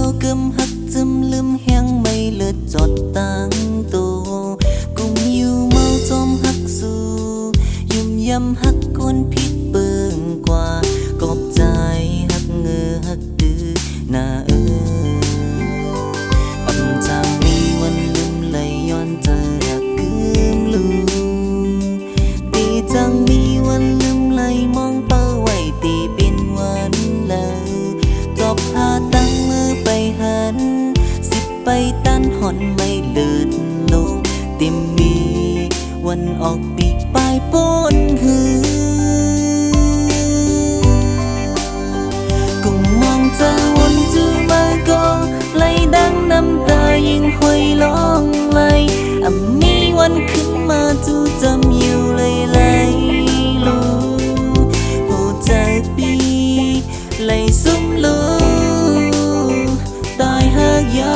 kêu cơm hắt châm lưm hang mây lượt giọt tăng tô cùng yêu mau chom hắt su yum yum hắt con phít bưng qua cọp dài hắt ngơ hắt tư na âm chang miวันลืมไหลย้อนเจอหักคืมลูตีจังมีวันลืมไหลมองเป้าไว้ตีเป็นวันเลยจบหาตั้งมือไปหันสิบไปตันหอนไม่เลือดลงเต็มมีวันออกปีกปลายป้นหือกุ่มมองเจอวนจูมาก็ไหลดังน้ำตายิ่งห้อยร้องไหลมีวันขึ้นมาจูจำอยู่เลยไหลลูหัวใจปีไหลซุ่มลูตายหากยา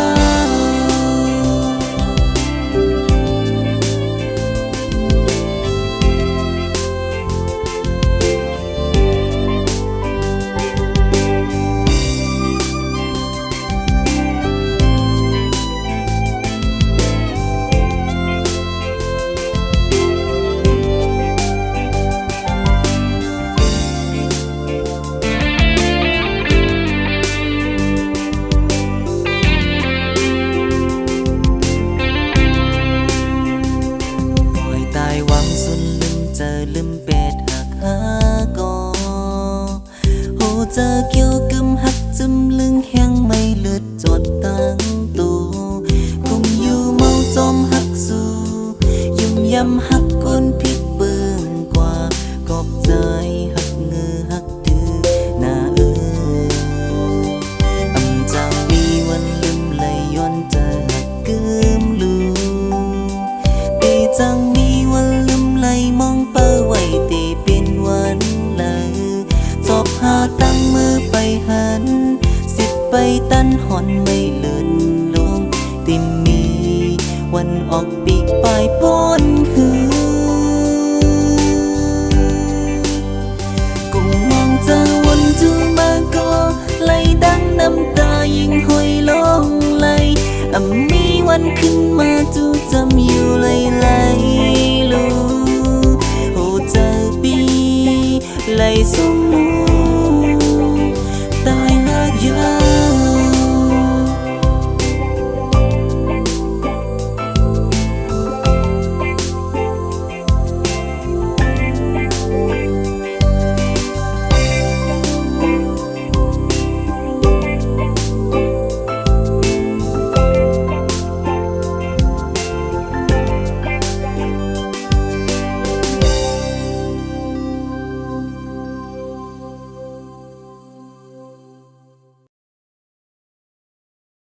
ลืมเป็ดหักหากอโหเจอเกี่ยวกึมหักจึมลึงแห้งไม่เลือดจดตั้งตูกุมอยู่เมาจอมหักสู่ยุ่มยำหักก้นพิษเบิ่งกว่ากอบใจหักเงือหักดื้อนาอำจังมีวันลืมไหลย้อนเจอหักกึมลูปีจังมีวันลืมไหลมองเป้าไว้ตีเป็นวันเลยจบหาตั้งมือไปหันสิบไปตันหอนไม่เลื่อนลงติมมีวันออกปีกปลายป้นหือกุ่มมองเจอวนจูมาก็ไหลดังน้ำตายิ่งห้อยลงไหลมีวันขึ้นมาจูจำอยู่เลยไหลลูไหลสุ่ม